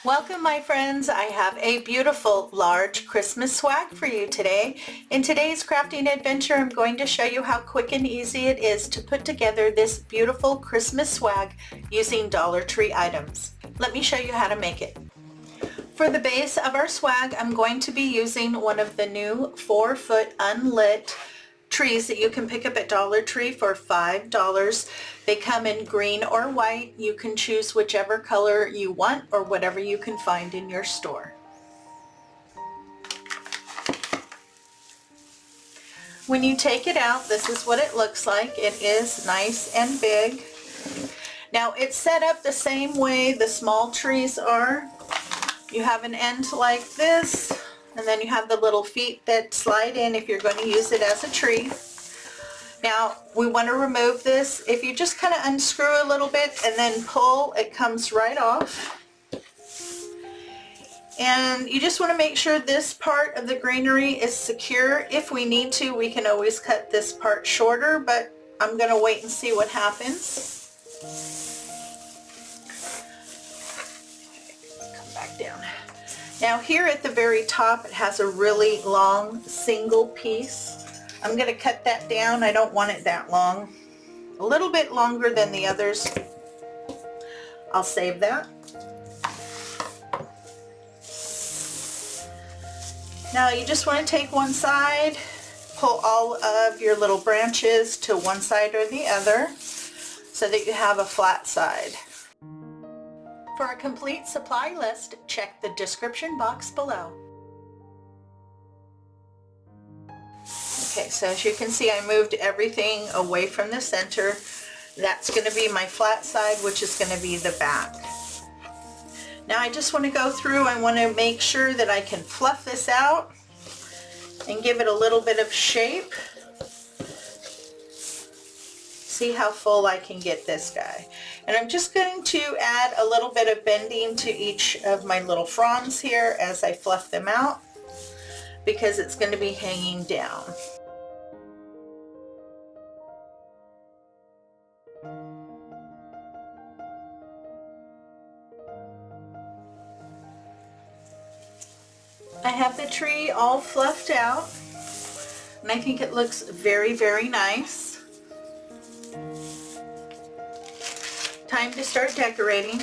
Welcome my friends, I have a beautiful large Christmas swag for you today. In today's crafting adventure I'm going to show you how quick and easy it is to put together this beautiful Christmas swag using Dollar Tree items. Let me show you how to make it. For the base of our swag I'm going to be using one of the new 4-foot unlit trees that you can pick up at Dollar Tree for $5. They come in green or white. You can choose whichever color you want or whatever you can find in your store. When you take it out, this is what it looks like. It is nice and big. Now it's set up the same way the small trees are. You have an end like this, and then you have the little feet that slide in if you're going to use it as a tree. Now we want to remove this. If you just kind of unscrew a little bit and then pull, it comes right off. And you just want to make sure this part of the greenery is secure. If we need to, we can always cut this part shorter, but I'm going to wait and see what happens. Come back down. Now here at the very top it has a really long single piece. I'm going to cut that down. I don't want it that long. A little bit longer than the others. I'll save that. Now you just want to take one side, pull all of your little branches to one side or the other so that you have a flat side. For a complete supply list, check the description box below. Okay, so as you can see, I moved everything away from the center. That's going to be my flat side, which is going to be the back. Now I just want to go through, I want to make sure that I can fluff this out and give it a little bit of shape. See how full I can get this guy. And I'm just going to add a little bit of bending to each of my little fronds here as I fluff them out, because it's going to be hanging down. I have the tree all fluffed out, and I think it looks very, very nice. Time to start decorating.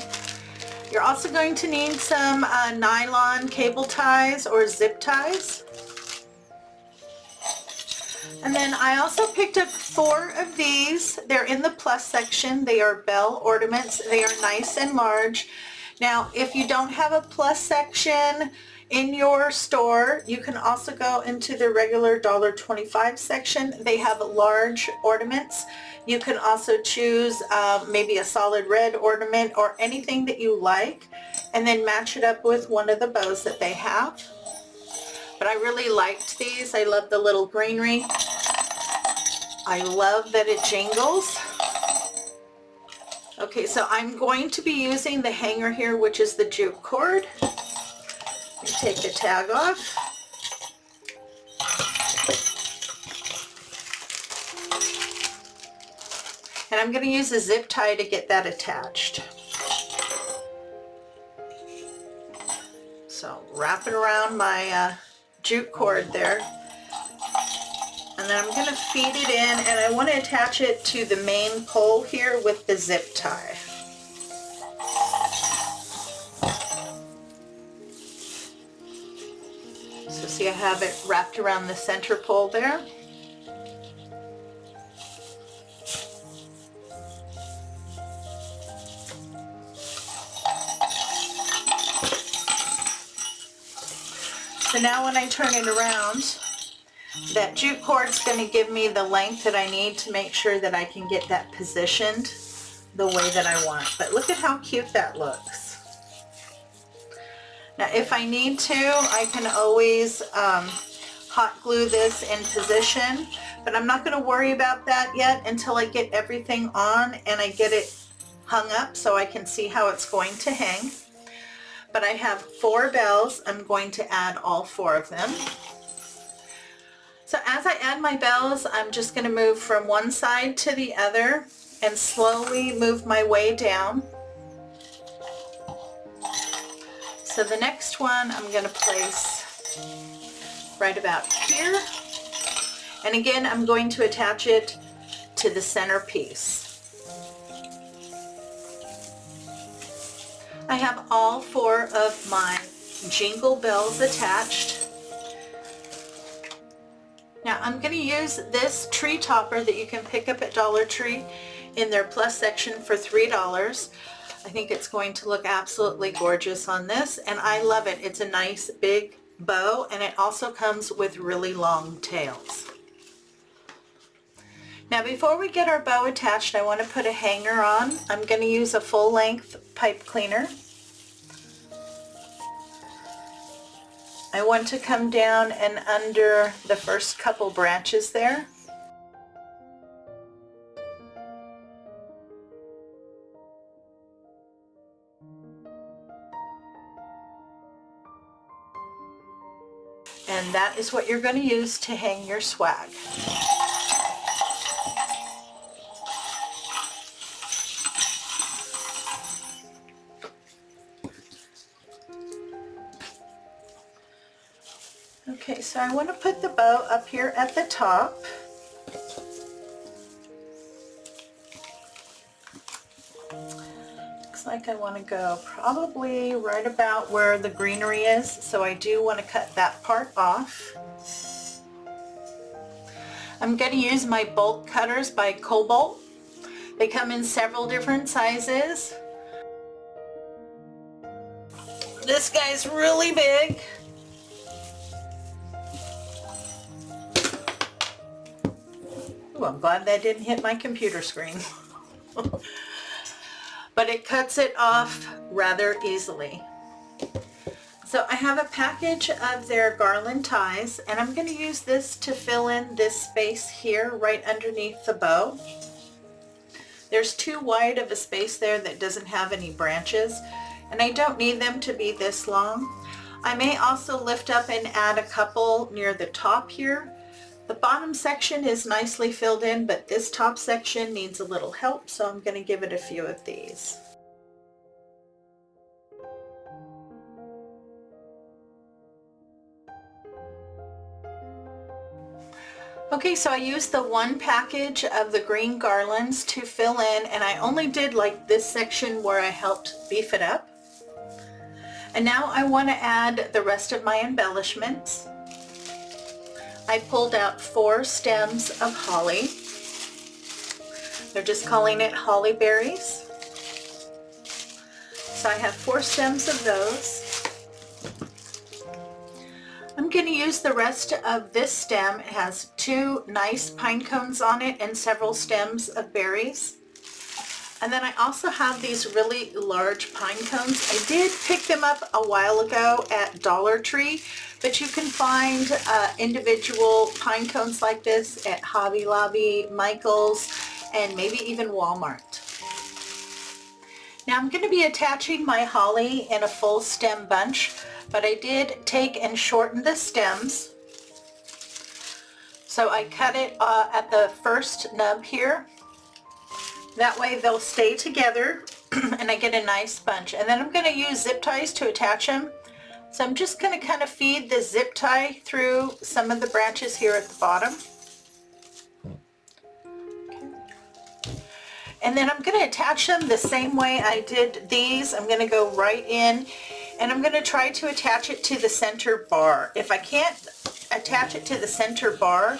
You're also going to need some nylon cable ties or zip ties. And then I also picked up 4 of these. They're in the plus section. They are bell ornaments. They are nice and large. Now, if you don't have a plus section in your store, you can also go into the regular $1.25 section. They have large ornaments. You can also choose maybe a solid red ornament or anything that you like, and then match it up with one of the bows that they have. But I really liked these. I love the little greenery. I love that it jingles. Okay, so I'm going to be using the hanger here, which is the jute cord. Take the tag off. And I'm going to use a zip tie to get that attached. So wrap it around my jute cord there. And then I'm going to feed it in, and I want to attach it to the main pole here with the zip tie. So see, I have it wrapped around the center pole there. So now when I turn it around, that jute cord's going to give me the length that I need to make sure that I can get that positioned the way that I want. But look at how cute that looks. Now if I need to, I can always hot glue this in position, but I'm not going to worry about that yet until I get everything on and I get it hung up so I can see how it's going to hang. But I have 4 bells. I'm going to add all 4 of them. So as I add my bells, I'm just going to move from one side to the other and slowly move my way down. So the next one I'm going to place right about here. And again, I'm going to attach it to the center piece. I have all 4 of my jingle bells attached. Now I'm going to use this tree topper that you can pick up at Dollar Tree in their plus section for $3. I think it's going to look absolutely gorgeous on this, and I love it. It's a nice big bow, and it also comes with really long tails. Now before we get our bow attached, I want to put a hanger on. I'm going to use a full-length pipe cleaner. I want to come down and under the first couple branches there. And that is what you're going to use to hang your swag. Okay, so I want to put the bow up here at the top. Looks like I want to go probably right about where the greenery is, so I do want to cut that part off. I'm going to use my bolt cutters by Cobalt. They come in several different sizes. This guy's really big. Ooh, I'm glad that didn't hit my computer screen. But it cuts it off rather easily. So I have a package of their garland ties, and I'm going to use this to fill in this space here right underneath the bow. There's too wide of a space there that doesn't have any branches, and I don't need them to be this long. I may also lift up and add a couple near the top here. The bottom section is nicely filled in, but this top section needs a little help, so I'm going to give it a few of these. Okay, so I used the one package of the green garlands to fill in, and I only did like this section where I helped beef it up. And now I want to add the rest of my embellishments. I pulled out 4 stems of holly. They're just calling it holly berries. So I have 4 stems of those. I'm going to use the rest of this stem. It has 2 nice pine cones on it and several stems of berries. And then I also have these really large pine cones. I did pick them up a while ago at Dollar Tree, but you can find individual pine cones like this at Hobby Lobby, Michael's, and maybe even Walmart. Now I'm going to be attaching my holly in a full stem bunch, but I did take and shorten the stems. So I cut it at the first nub here. That way they'll stay together and I get a nice bunch. And then I'm going to use zip ties to attach them. So I'm just going to kind of feed the zip tie through some of the branches here at the bottom. Okay. And then I'm going to attach them the same way I did these. I'm going to go right in and I'm going to try to attach it to the center bar. If I can't attach it to the center bar,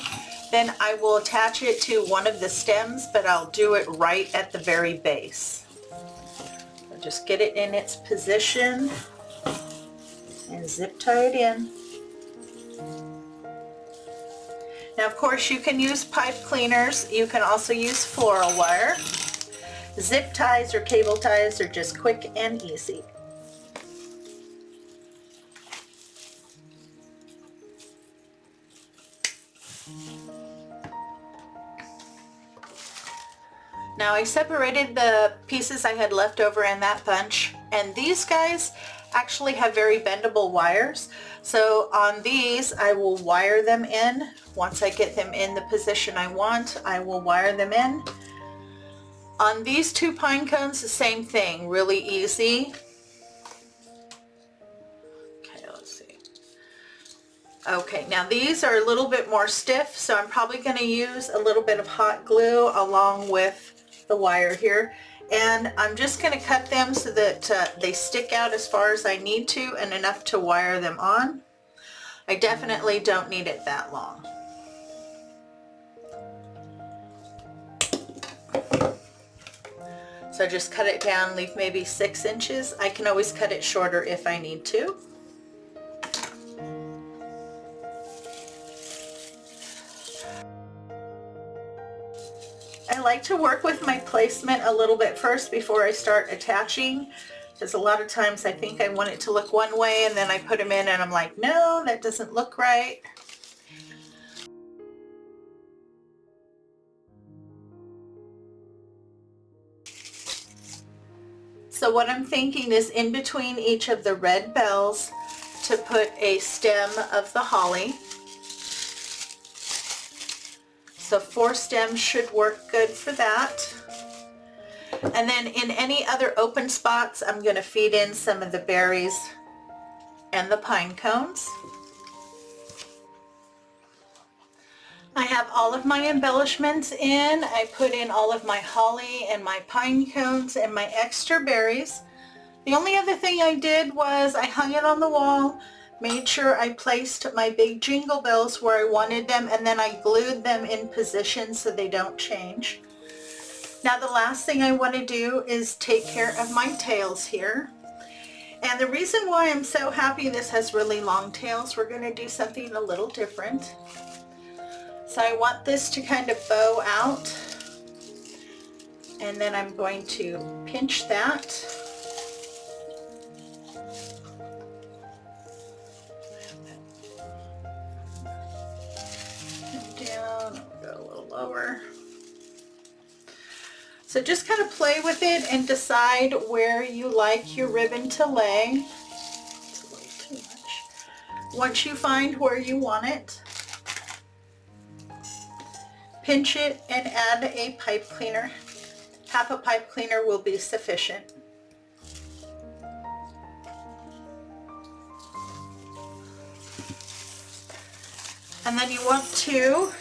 then I will attach it to one of the stems, but I'll do it right at the very base. I'll just get it in its position and zip tie it in. Now of course you can use pipe cleaners, you can also use floral wire. Zip ties or cable ties are just quick and easy. Now I separated the pieces I had left over in that bunch, and these guys actually have very bendable wires. So on these I will wire them in. Once I get them in the position I want, I will wire them in. On these 2 pine cones, the same thing, really easy. let's see. Okay, now these are a little bit more stiff, so I'm probably going to use a little bit of hot glue along with the wire here. And I'm just going to cut them so that they stick out as far as I need to and enough to wire them on. I definitely don't need it that long. So just cut it down, leave maybe 6 inches. I can always cut it shorter if I need to. I like to work with my placement a little bit first before I start attaching, because a lot of times I think I want it to look one way and then I put them in and I'm like, no, that doesn't look right. So what I'm thinking is in between each of the red bells to put a stem of the holly. So 4 stems should work good for that. And then in any other open spots, I'm going to feed in some of the berries and the pine cones. I have all of my embellishments in. I put in all of my holly and my pine cones and my extra berries. The only other thing I did was I hung it on the wall, made sure I placed my big jingle bells where I wanted them, and then I glued them in position so they don't change. Now the last thing I want to do is take care of my tails here. And the reason why I'm so happy this has really long tails, we're going to do something a little different. So I want this to kind of bow out, and then I'm going to pinch that. Down, go a little lower. So just kind of play with it and decide where you like your ribbon to lay. It's a little too much. Once you find where you want it, pinch it and add a pipe cleaner. Half a pipe cleaner will be sufficient. And then you want to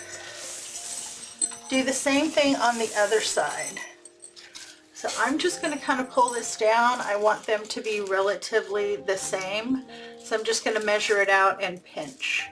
do the same thing on the other side. So I'm just going to kind of pull this down. I want them to be relatively the same. So I'm just going to measure it out and pinch.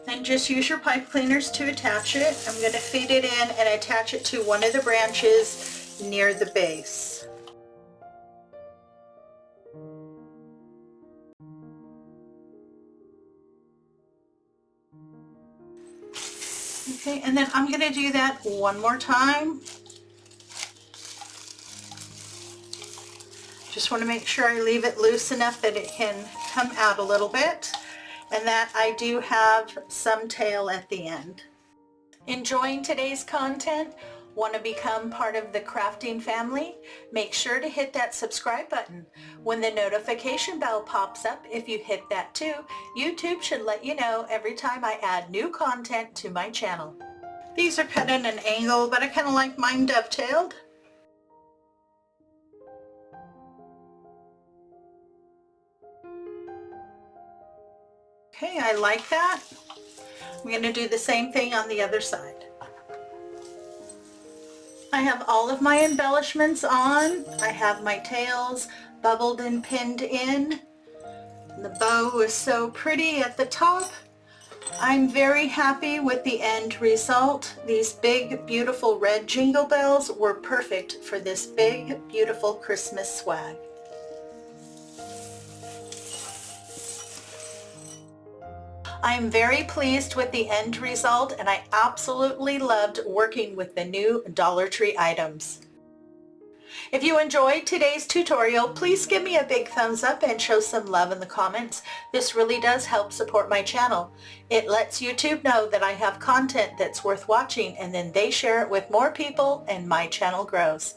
Then just use your pipe cleaners to attach it. I'm going to feed it in and attach it to one of the branches near the base. Okay, and then I'm going to do that one more time. Just want to make sure I leave it loose enough that it can come out a little bit, and that I do have some tail at the end. Enjoying today's content? Want to become part of the crafting family? Make sure to hit that subscribe button. When the notification bell pops up, if you hit that too, YouTube should let you know every time I add new content to my channel. These are cut at an angle, but I kind of like mine dovetailed. Okay, I like that. I'm going to do the same thing on the other side. I have all of my embellishments on. I have my tails bubbled and pinned in. The bow is so pretty at the top. I'm very happy with the end result. These big, beautiful red jingle bells were perfect for this big, beautiful Christmas swag. I am very pleased with the end result, and I absolutely loved working with the new Dollar Tree items. If you enjoyed today's tutorial, please give me a big thumbs up and show some love in the comments. This really does help support my channel. It lets YouTube know that I have content that's worth watching, and then they share it with more people and my channel grows.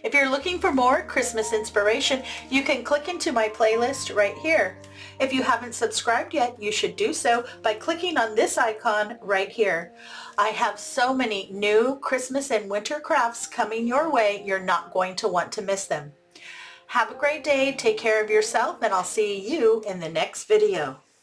If you're looking for more Christmas inspiration, you can click into my playlist right here. If you haven't subscribed yet, you should do so by clicking on this icon right here. I have so many new Christmas and winter crafts coming your way, you're not going to want to miss them. Have a great day, take care of yourself, and I'll see you in the next video.